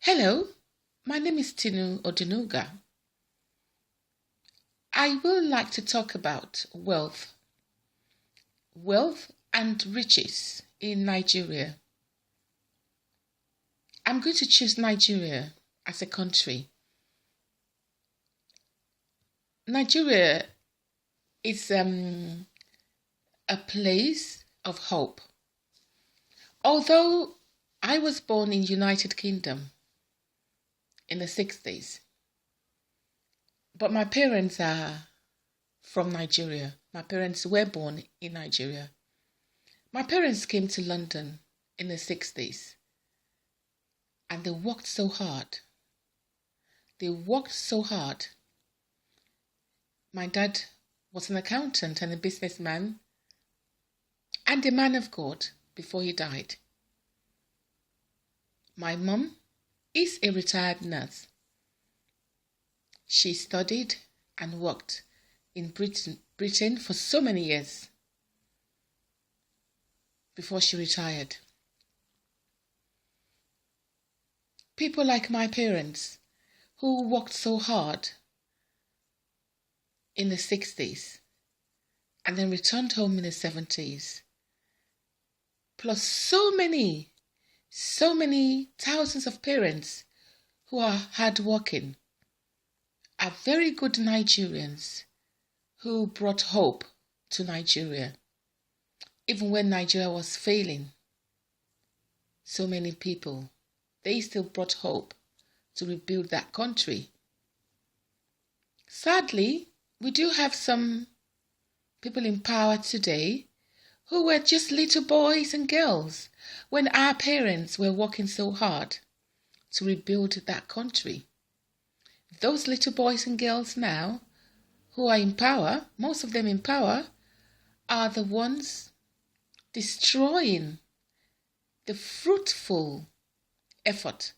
Hello, my name is Tinu Odenuga. I will like to talk about wealth and riches in Nigeria. I'm going to choose Nigeria as a country. Nigeria is a place of hope. Although I was born in United Kingdom in the 60s, but my parents are from Nigeria. My parents were born in Nigeria. My parents came to London in the 60s and they worked so hard. They worked so hard. My dad was an accountant and a businessman and a man of God before he died. My mum is a retired nurse. She studied and worked in Britain for so many years before she retired. People like my parents who worked so hard in the 60s and then returned home in the 70s, plus so many thousands of parents who are hardworking, are very good Nigerians who brought hope to Nigeria. Even when Nigeria was failing, so many people, they still brought hope to rebuild that country. Sadly, we do have some people in power today who were just little boys and girls when our parents were working so hard to rebuild that country. Those little boys and girls now who are in power, most of them in power, are the ones destroying the fruitful effort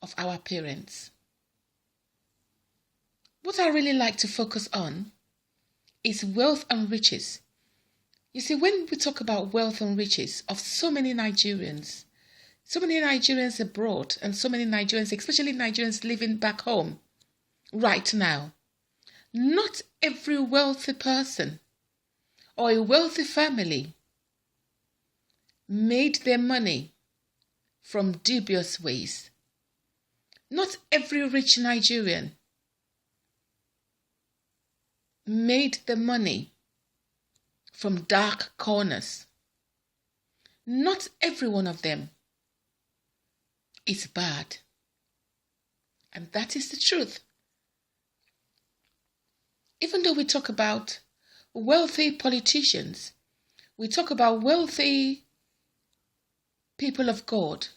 of our parents. What I really like to focus on is wealth and riches. You see, when we talk about wealth and riches of so many Nigerians abroad, and so many Nigerians, especially Nigerians living back home right now, not every wealthy person or a wealthy family made their money from dubious ways. Not every rich Nigerian made the money from dark corners. Not every one of them is bad. And that is the truth. Even though we talk about wealthy politicians, we talk about wealthy people of God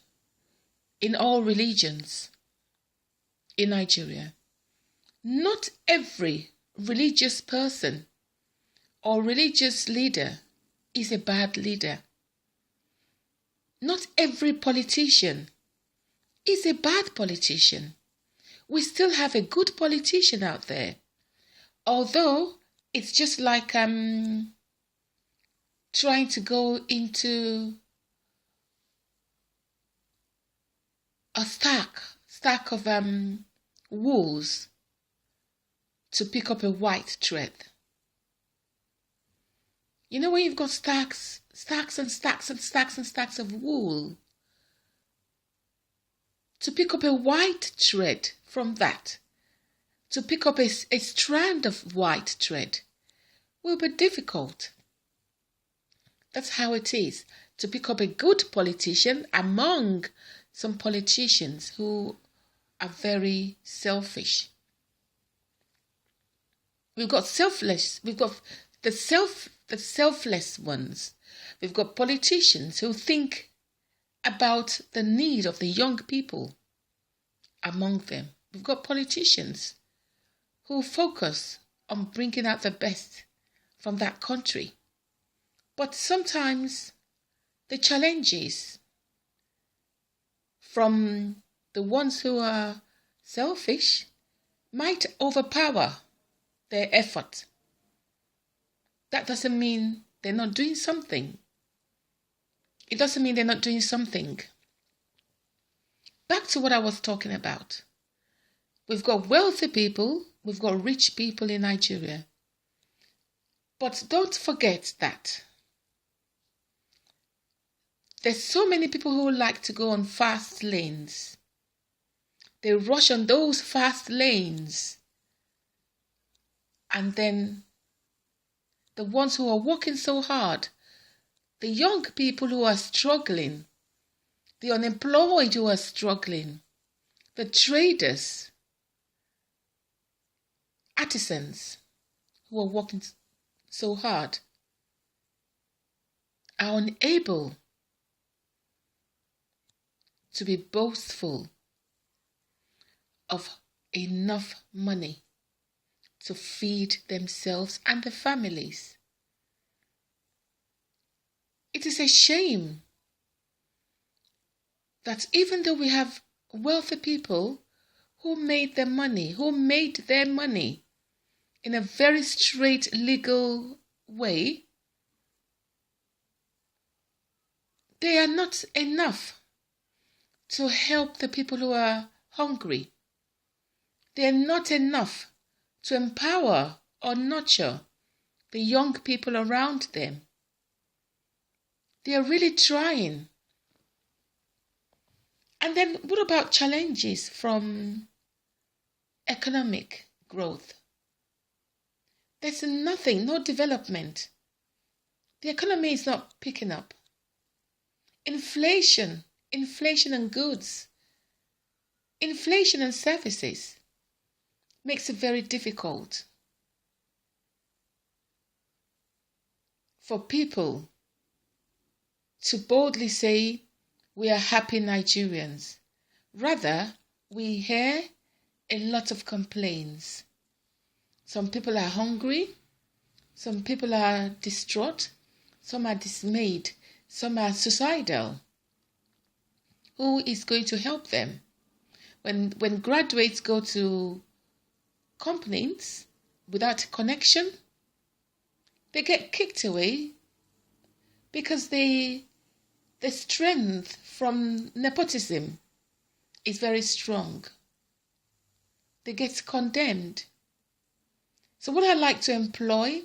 in all religions in Nigeria, not every religious person or religious leader is a bad leader. Not every politician is a bad politician. We still have a good politician out there. Although it's just like trying to go into a stack of wools to pick up a white thread. You know, when you've got stacks and stacks and stacks and stacks of wool, to pick up a white thread from that, to pick up a strand of white thread will be difficult. That's how it is to pick up a good politician among some politicians who are very selfish. We've got the selfless ones. We've got politicians who think about the need of the young people among them. We've got politicians who focus on bringing out the best from that country. But sometimes the challenges from the ones who are selfish might overpower their effort. That doesn't mean they're not doing something. It doesn't mean they're not doing something. Back to what I was talking about. We've got wealthy people, we've got rich people in Nigeria. But don't forget that there's so many people who like to go on fast lanes. They rush on those fast lanes. And then the ones who are working so hard, the young people who are struggling, the unemployed who are struggling, the traders, artisans who are working so hard, are unable to be boastful of enough money to feed themselves and their families. It is a shame that even though we have wealthy people who made their money in a very straight legal way, they are not enough to help the people who are hungry. They are not enough to empower or nurture the young people around them. They are really trying. And then what about challenges from economic growth? There's nothing, no development. The economy is not picking up. Inflation and goods, inflation and services makes it very difficult for people to boldly say, we are happy Nigerians. Rather, we hear a lot of complaints. Some people are hungry, some people are distraught, some are dismayed, some are suicidal. Who is going to help them? When graduates go to companies without connection, they get kicked away because the strength from nepotism is very strong. They get condemned. So what I like to employ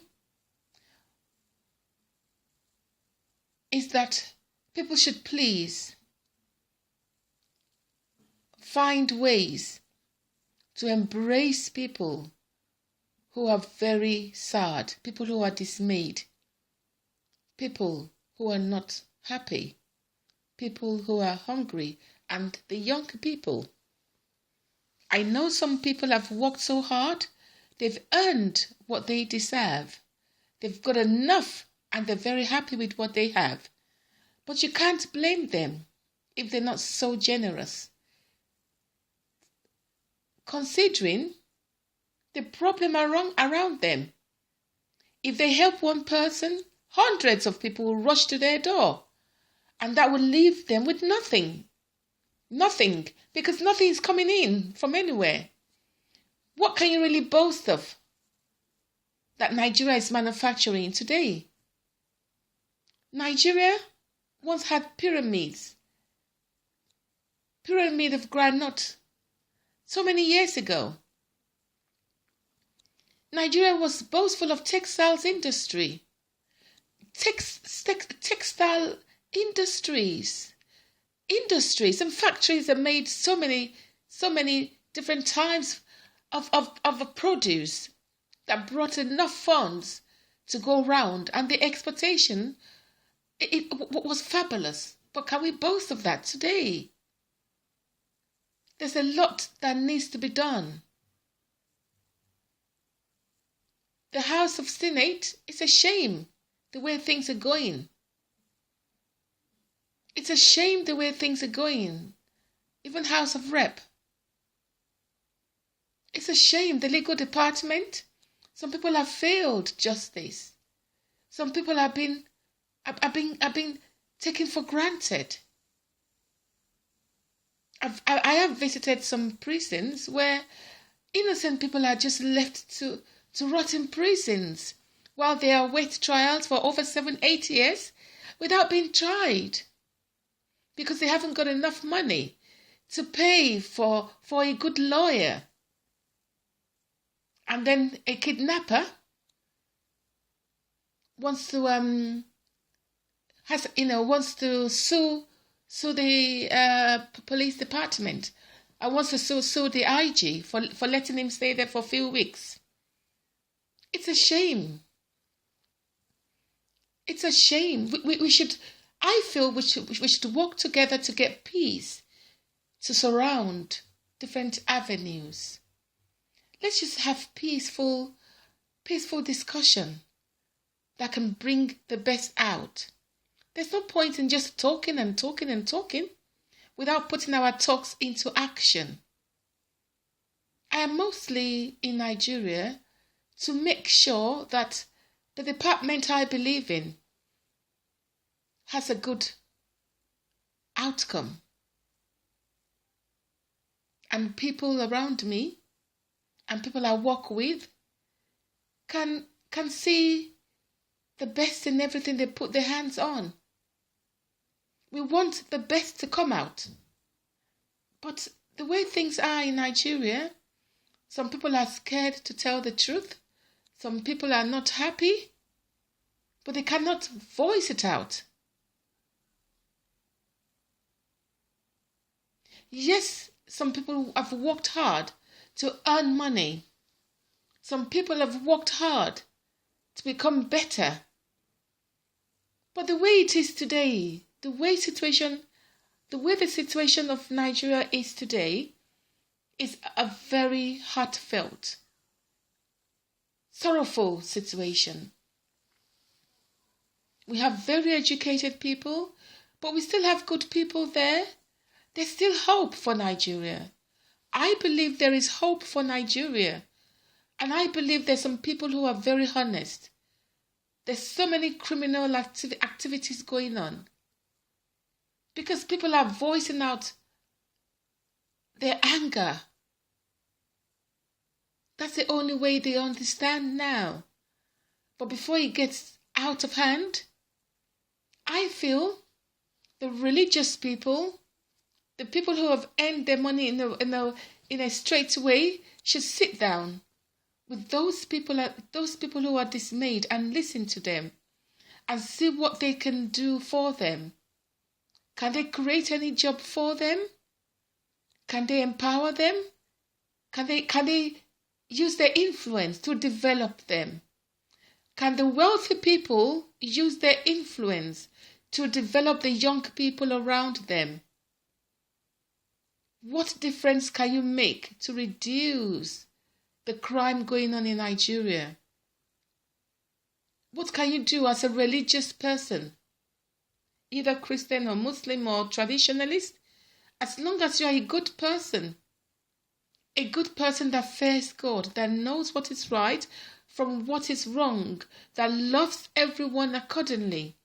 is that people should please find ways to embrace people who are very sad, people who are dismayed, people who are not happy, people who are hungry, and the young people. I know some people have worked so hard, they've earned what they deserve. They've got enough and they're very happy with what they have. But you can't blame them if they're not so generous, considering the problem around them. If they help one person, hundreds of people will rush to their door, and that will leave them with nothing. Nothing, because nothing is coming in from anywhere. What can you really boast of that Nigeria is manufacturing today? Nigeria once had pyramids. Pyramid of granite. So many years ago. Nigeria was boastful of textiles industry. Textile industries and factories that made so many different types of produce that brought enough funds to go round, and the exportation it was fabulous. But can we boast of that today? There's a lot that needs to be done. The House of Senate, it's a shame the way things are going. It's a shame the way things are going. Even House of Rep. It's a shame the legal department. Some people have failed justice. Some people have been taken for granted. I have visited some prisons where innocent people are just left to rot in prisons while they await trials for over 7-8 years without being tried, because they haven't got enough money to pay for a good lawyer. And then a kidnapper wants to wants to sue the police department. I wants to sue the IG for letting him stay there for a few weeks. It's a shame. It's a shame. We should. I feel we should work together to get peace, to surround different avenues. Let's just have peaceful discussion that can bring the best out. There's no point in just talking and talking and talking without putting our talks into action. I am mostly in Nigeria to make sure that the department I believe in has a good outcome. And people around me and people I work with can see the best in everything they put their hands on. We want the best to come out. But the way things are in Nigeria, some people are scared to tell the truth. Some people are not happy, but they cannot voice it out. Yes, some people have worked hard to earn money. Some people have worked hard to become better. But the way it is today, the way the situation of Nigeria is today is a very heartfelt, sorrowful situation. We have very educated people, but we still have good people there. There's still hope for Nigeria. I believe there is hope for Nigeria. And I believe there's some people who are very honest. There's so many criminal activities going on. Because people are voicing out their anger. That's the only way they understand now. But before it gets out of hand, I feel the religious people, the people who have earned their money in a straight way, should sit down with those people who are dismayed and listen to them and see what they can do for them. Can they create any job for them? Can they empower them? Can they use their influence to develop them? Can the wealthy people use their influence to develop the young people around them? What difference can you make to reduce the crime going on in Nigeria? What can you do as a religious person, either Christian or Muslim or traditionalist, as long as you are a good person that fears God, that knows what is right from what is wrong, that loves everyone accordingly?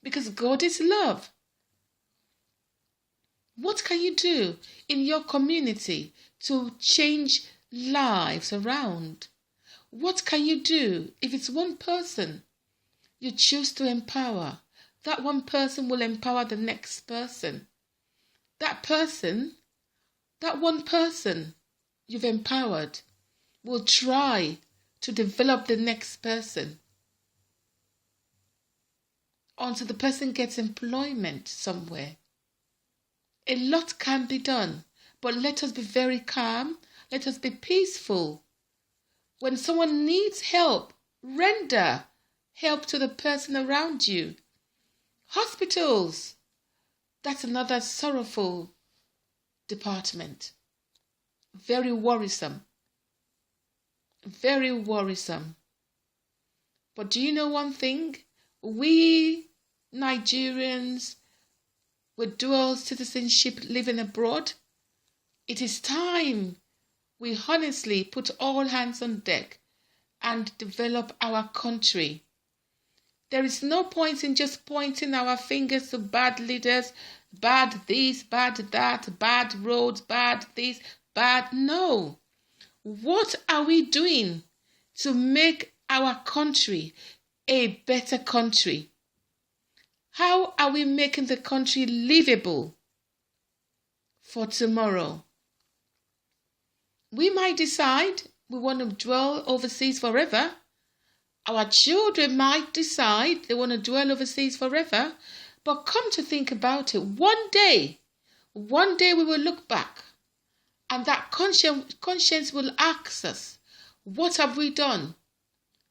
Because God is love. What can you do in your community to change lives around? What can you do if it's one person you choose to empower? That one person will empower the next person. That one person you've empowered will try to develop the next person until the person gets employment somewhere. A lot can be done, but let us be very calm. Let us be peaceful. When someone needs help, render help to the person around you. Hospitals, that's another sorrowful department. Very worrisome. Very worrisome. But do you know one thing? We Nigerians with dual citizenship living abroad, it is time we honestly put all hands on deck and develop our country. There is no point in just pointing our fingers to bad leaders, bad this, bad that, bad roads, bad this, bad. No. What are we doing to make our country a better country? How are we making the country livable? for tomorrow. We might decide we want to dwell overseas forever. Our children might decide they want to dwell overseas forever. But come to think about it, one day we will look back and that conscience will ask us, what have we done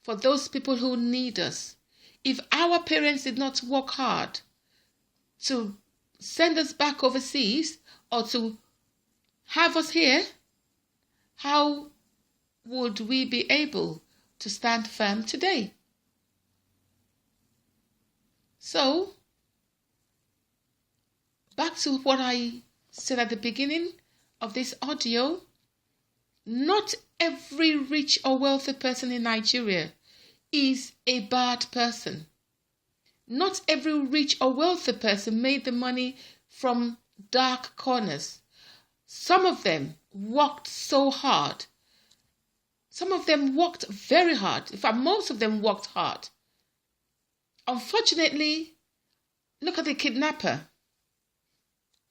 for those people who need us? If our parents did not work hard to send us back overseas or to have us here, how would we be able to stand firm today? So, back to what I said at the beginning of this audio, not every rich or wealthy person in Nigeria is a bad person. Not every rich or wealthy person made the money from dark corners. Some of them worked so hard. Some of them worked very hard. In fact, most of them worked hard. Unfortunately, look at the kidnapper.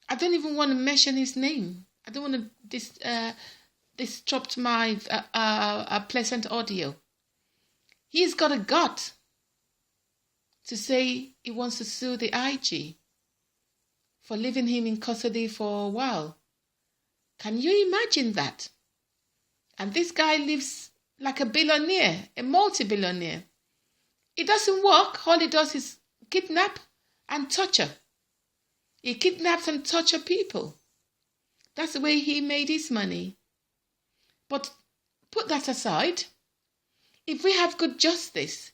I don't even want to mention his name. I don't want to disrupt my pleasant audio. He's got a gut to say he wants to sue the IG for leaving him in custody for a while. Can you imagine that? And this guy lives like a billionaire, a multi-billionaire. He doesn't work. All he does is kidnap and torture. He kidnaps and tortures people. That's the way he made his money. But put that aside. If we have good justice,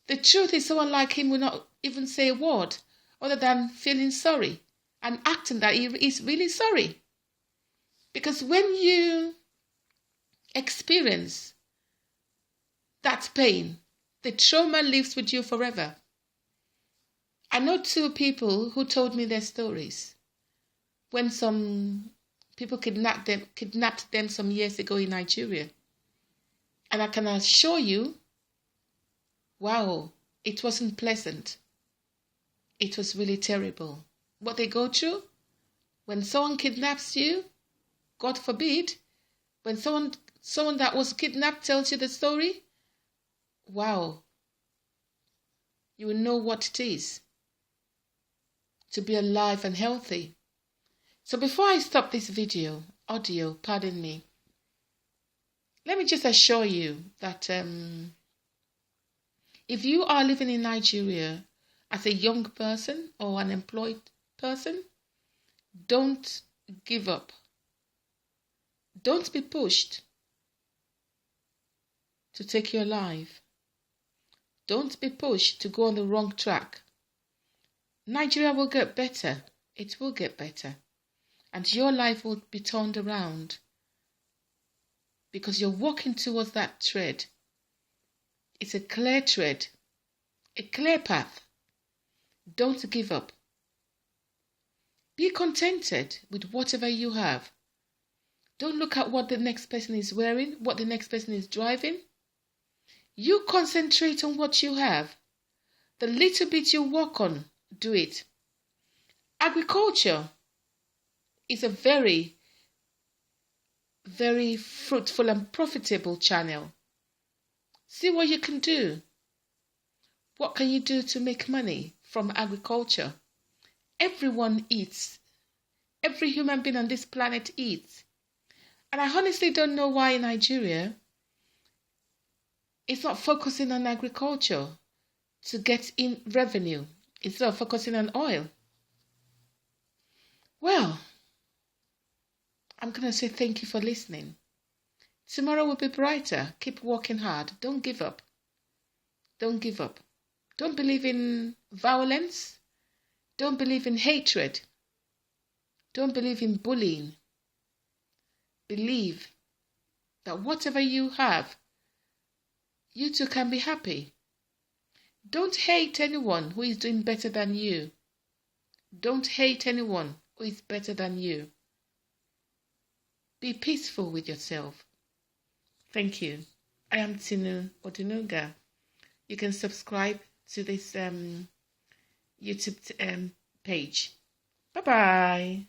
the truth is someone like him will not even say a word other than feeling sorry and acting that he is really sorry. Because when you experience that pain, the trauma lives with you forever. I know two people who told me their stories when some people kidnapped them some years ago in Nigeria. And I can assure you, wow, it wasn't pleasant. It was really terrible. What they go through when someone kidnaps you, God forbid, when someone that was kidnapped tells you the story, wow, you will know what it is to be alive and healthy. So before I stop this audio, pardon me, let me just assure you that if you are living in Nigeria as a young person or an employed person, don't give up. Don't be pushed to take your life. Don't be pushed to go on the wrong track. Nigeria will get better. It will get better. And your life will be turned around. Because you're walking towards that tread. It's a clear tread. A clear path. Don't give up. Be contented with whatever you have. Don't look at what the next person is wearing, what the next person is driving. You concentrate on what you have. The little bit you work on, do it. Agriculture is a very, very fruitful and profitable channel. See what you can do. What can you do to make money from agriculture? Everyone eats. Every human being on this planet eats. And I honestly don't know why Nigeria is not focusing on agriculture to get in revenue instead of focusing on oil. Well, I'm going to say thank you for listening. Tomorrow will be brighter. Keep working hard. Don't give up. Don't give up. Don't believe in violence. Don't believe in hatred. Don't believe in bullying. Believe that whatever you have, you too can be happy. Don't hate anyone who is doing better than you. Don't hate anyone who is better than you. Be peaceful with yourself. Thank you. I am Tinu Odunuga. You can subscribe to this YouTube page. Bye-bye.